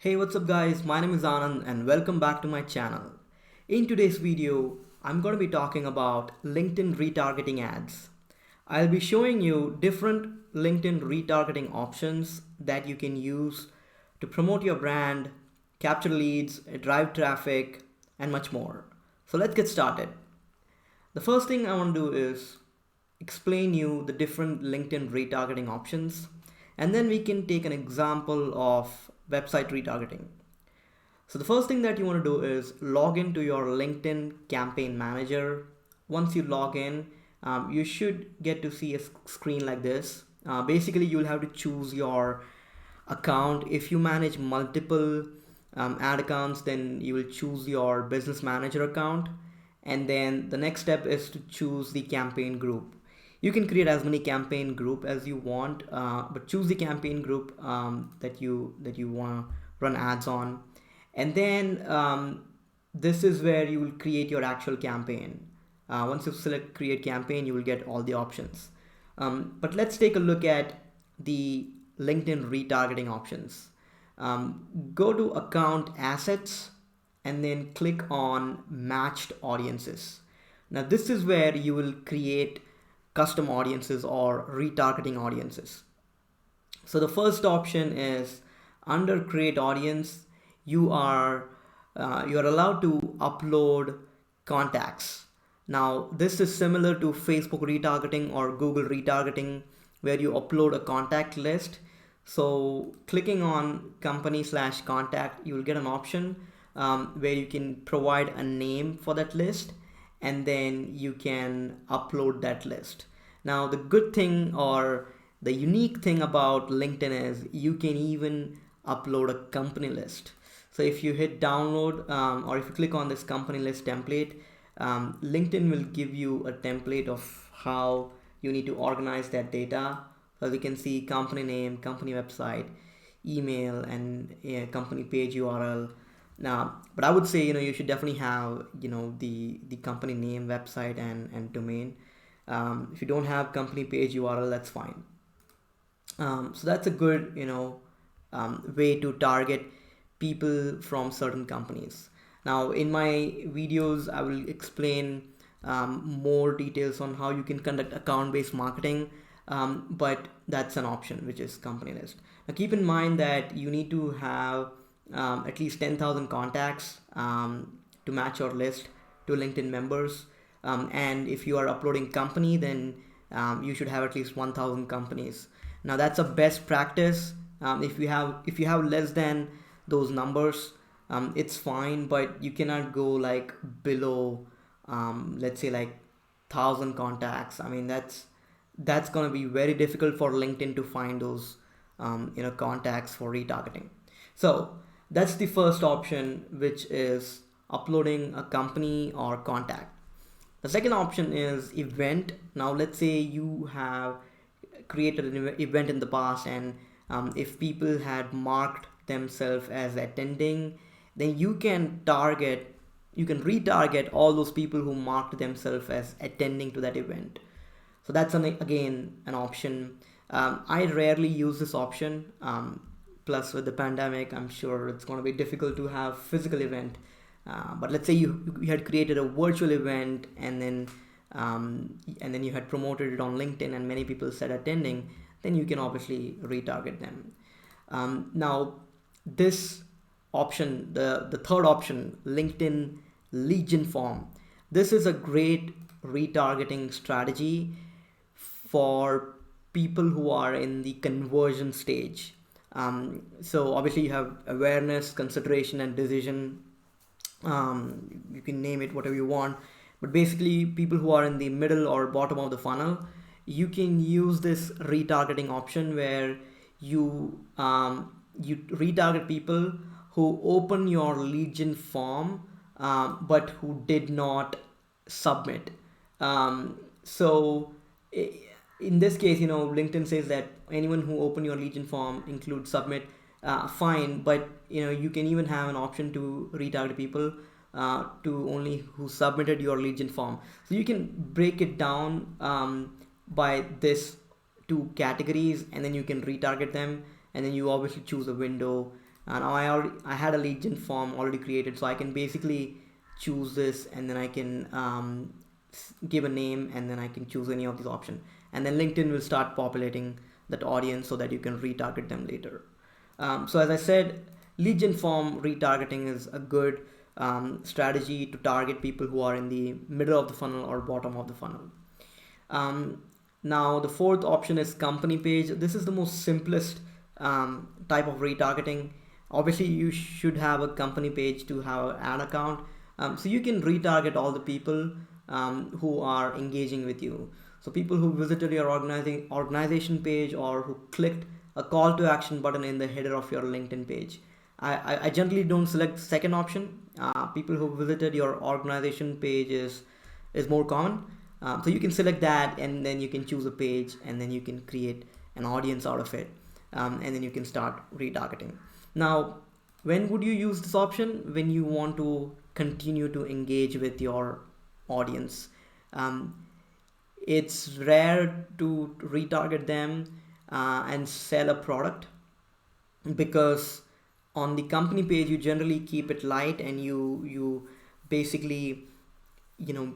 Hey, what's up guys? My name is Anand and welcome back to my channel. In today's video, I'm going to be talking about LinkedIn retargeting ads. I'll be showing you different LinkedIn retargeting options that you can use to promote your brand, capture leads, drive traffic, and much more. So let's get started. The first thing I want to do is explain you the different LinkedIn retargeting options, and then we can take an example of website retargeting. So the first thing that you want to do is log into your LinkedIn campaign manager. Once you log in, you should get to see a screen like this. Basically, you'll have to choose your account. If you manage multiple ad accounts, then you will choose your business manager account. And then the next step is to choose the campaign group. You can create as many campaign group as you want, but choose the campaign group that you want to run ads on. And then this is where you will create your actual campaign. Once you select create campaign, you will get all the options. But let's take a look at the LinkedIn retargeting options. Go to account assets and then click on matched audiences. Now this is where you will create custom audiences or retargeting audiences. So the first option is under create audience, you are allowed to upload contacts. Now this is similar to Facebook retargeting or Google retargeting, where you upload a contact list. So clicking on company/contact, you will get an option where you can provide a name for that list, and then you can upload that list. Now the good thing or the unique thing about LinkedIn is you can even upload a company list. So if you hit download or if you click on this company list template, LinkedIn will give you a template of how you need to organize that data. So you can see company name, company website, email, and company page URL. Now, but I would say you should definitely have the company name, website, and domain. If you don't have company page URL, that's fine. So that's a good way to target people from certain companies. Now in my videos I will explain more details on how you can conduct account-based marketing, but that's an option, which is company list. Now keep in mind that you need to have at least 10,000 contacts to match your list to LinkedIn members, and if you are uploading company, then you should have at least 1,000 companies. Now that's a best practice. If you have less than those numbers, it's fine, but you cannot go like below let's say like 1,000 contacts. I mean that's going to be very difficult for LinkedIn to find those contacts for retargeting. So that's the first option, which is uploading a company or contact. The second option is event. Now let's say you have created an event in the past, and if people had marked themselves as attending, then you can retarget all those people who marked themselves as attending to that event. So that's again an option. I rarely use this option. Plus with the pandemic, I'm sure it's going to be difficult to have physical event. But let's say you had created a virtual event, and then you had promoted it on LinkedIn and many people said attending, then you can obviously retarget them. Now this option, the third option, LinkedIn Legion form, this is a great retargeting strategy for people who are in the conversion stage. So obviously you have awareness, consideration, and decision. You can name it whatever you want, but basically people who are in the middle or bottom of the funnel, you can use this retargeting option where you retarget people who open your Legion form but who did not submit. So in this case, LinkedIn says that anyone who open your Legion form include submit, fine, but you can even have an option to retarget people to only who submitted your Legion form. So you can break it down by this two categories, and then you can retarget them, and then you obviously choose a window Now I had a lead gen form already created, so I can basically choose this, and then I can give a name, and then I can choose any of these options, and then LinkedIn will start populating that audience so that you can retarget them later. So as I said, lead gen form retargeting is a good strategy to target people who are in the middle of the funnel or bottom of the funnel. Now the fourth option is company page. This is the most simplest type of retargeting. Obviously you should have a company page to have an account, so you can retarget all the people who are engaging with you. So people who visited your organization page, or who clicked a call to action button in the header of your LinkedIn page. I generally don't select the second option. People who visited your organization page is more common. So you can select that, and then you can choose a page, and then you can create an audience out of it, and then you can start retargeting. Now, when would you use this option? When you want to continue to engage with your audience. It's rare to retarget them and sell a product, because on the company page you generally keep it light, and you basically, you know,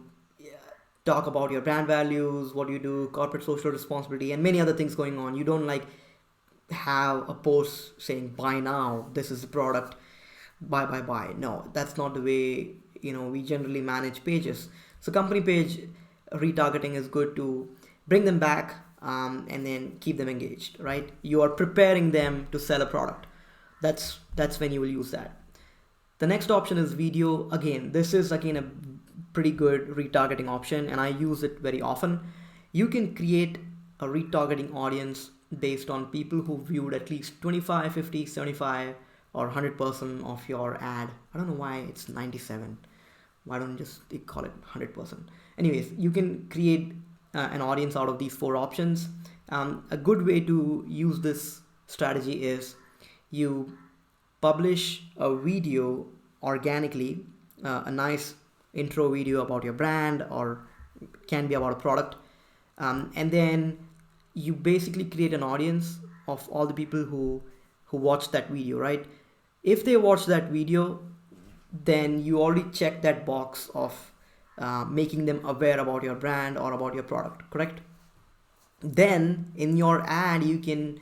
talk about your brand values, what you do, corporate social responsibility, and many other things going on. You don't like have a post saying buy now, this is the product, buy. No, that's not the way, you know, we generally manage pages. So company page retargeting is good to bring them back, and then keep them engaged, right? You are preparing them to sell a product. That's when you will use that. The next option is video. Again, this is again a pretty good retargeting option, and I use it very often. You can create a retargeting audience based on people who viewed at least 25, 50, 75, or 100% of your ad. I don't know why it's 97. Why don't you just call it 100%? Anyways, you can create an audience out of these four options. A good way to use this strategy is you publish a video organically, a nice intro video about your brand, or can be about a product, and then you basically create an audience of all the people who watched that video, right? If they watch that video, then you already check that box of making them aware about your brand or about your product, correct? Then in your ad you can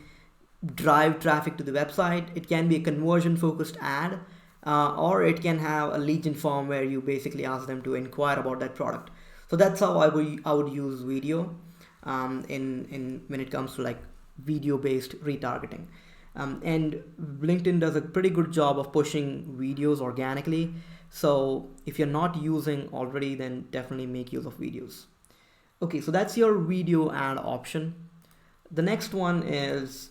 drive traffic to the website. It can be a conversion focused ad, or it can have a lead gen form where you basically ask them to inquire about that product. So that's how I would use video in when it comes to like video based retargeting. And LinkedIn does a pretty good job of pushing videos organically. So if you're not using already, then definitely make use of videos. Okay, so that's your video ad option. The next one is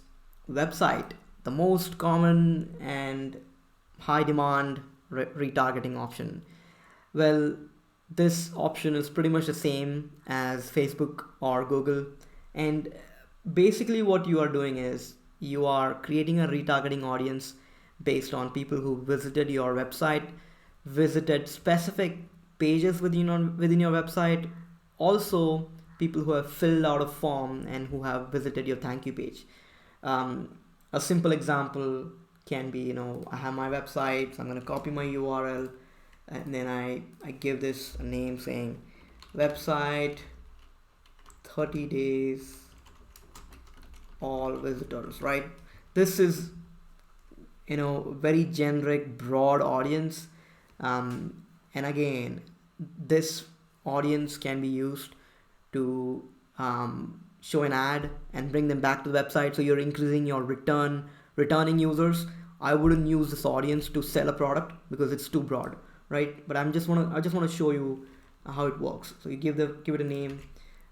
website, the most common and high demand retargeting option. Well, this option is pretty much the same as Facebook or Google, and basically what you are doing is you are creating a retargeting audience based on people who visited your website, visited specific pages within your website, also people who have filled out a form and who have visited your thank you page. A simple example can be, I have my website, so I'm going to copy my URL, and then I give this a name saying website 30 days all visitors, right? This is very generic broad audience, and again this audience can be used to show an ad and bring them back to the website, so you're increasing your returning users. I wouldn't use this audience to sell a product because it's too broad, right? But I just want to show you how it works. So you give it a name,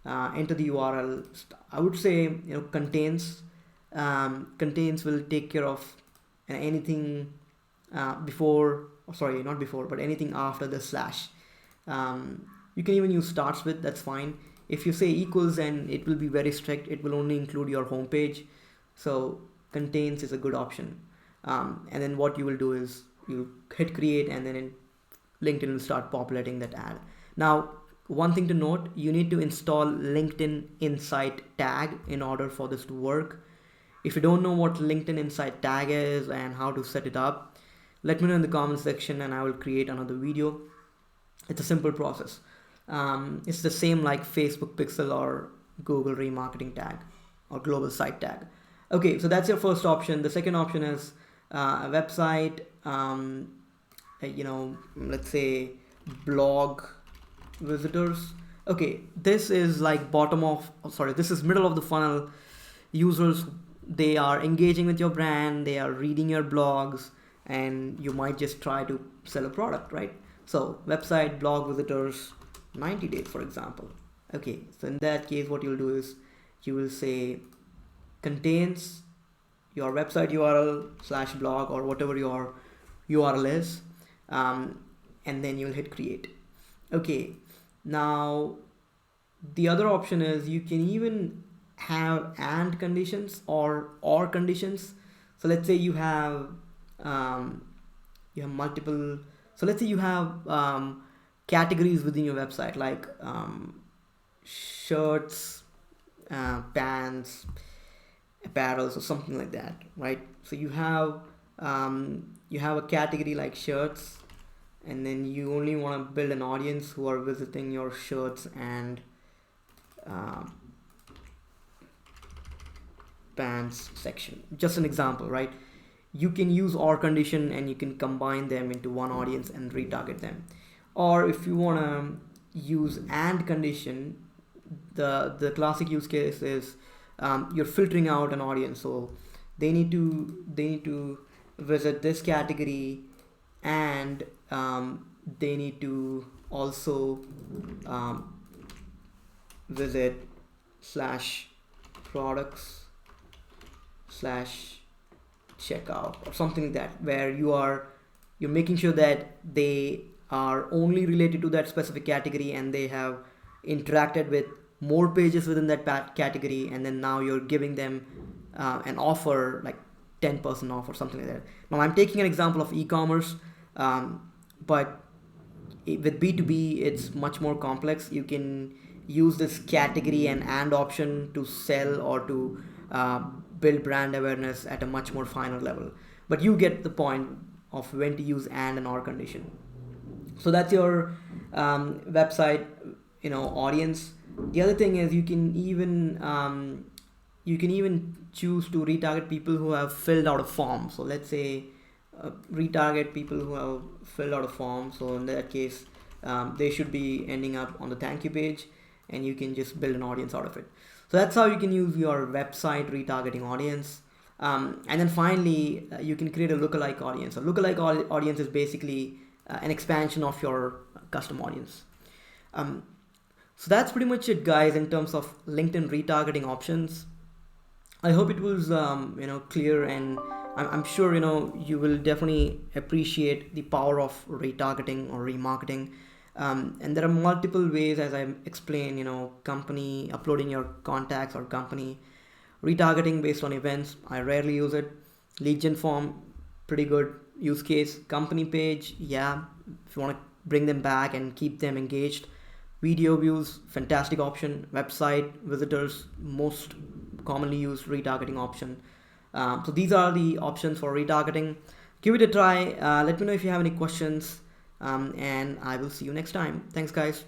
enter the URL. I would say contains will take care of anything before, sorry, not before, but anything after the slash. You can even use starts with, that's fine. If you say equals, and it will be very strict, it will only include your home page. So contains is a good option. And then what you will do is you hit create, and then LinkedIn will start populating that ad. Now, one thing to note, you need to install LinkedIn Insight tag in order for this to work. If you don't know what LinkedIn Insight tag is and how to set it up, let me know in the comment section and I will create another video. It's a simple process. It's the same like Facebook pixel or Google remarketing tag or global site tag. Okay, so that's your first option. The second option is a website, let's say blog visitors. Okay, this is like this is middle of the funnel. Users, they are engaging with your brand, they are reading your blogs, and you might just try to sell a product, right? So website, blog visitors, 90 days, for example. Okay, so in that case, what you'll do is you will say contains your website URL / blog or whatever your URL is, and then you'll hit create. Okay, now the other option is you can even have and conditions or conditions. So let's say you have multiple. So let's say you have categories within your website like shirts, pants, apparels, or something like that, right? So you have a category like shirts, and then you only want to build an audience who are visiting your shirts and pants section. Just an example, right? You can use or condition and you can combine them into one audience and retarget them. Or if you want to use and condition, the classic use case is you're filtering out an audience, so they need to visit this category, and they need to also visit /products /checkout or something like that, where you're making sure that they are only related to that specific category and they have interacted with more pages within that category, and then now you're giving them an offer like 10% off or something like that. Now I'm taking an example of e-commerce, but with B2B it's much more complex. You can use this category and option to sell or to build brand awareness at a much more finer level, but you get the point of when to use and or condition. So that's your website audience. The other thing is you can even choose to retarget people who have filled out a form. So let's say retarget people who have filled out a form. So in that case, they should be ending up on the thank you page, and you can just build an audience out of it. So that's how you can use your website retargeting audience. And then finally, you can create a lookalike audience. A lookalike audience is basically an expansion of your custom audience. So that's pretty much it, guys, in terms of LinkedIn retargeting options. I hope it was clear, and I'm sure you will definitely appreciate the power of retargeting or remarketing. And there are multiple ways, as I explained, company uploading your contacts or company retargeting based on events. I rarely use it. Lead gen form, pretty good use case. Company page, yeah, if you want to bring them back and keep them engaged. Video views, fantastic option. Website visitors, most commonly used retargeting option. So these are the options for retargeting. Give it a try. Let me know if you have any questions, and I will see you next time. Thanks, guys.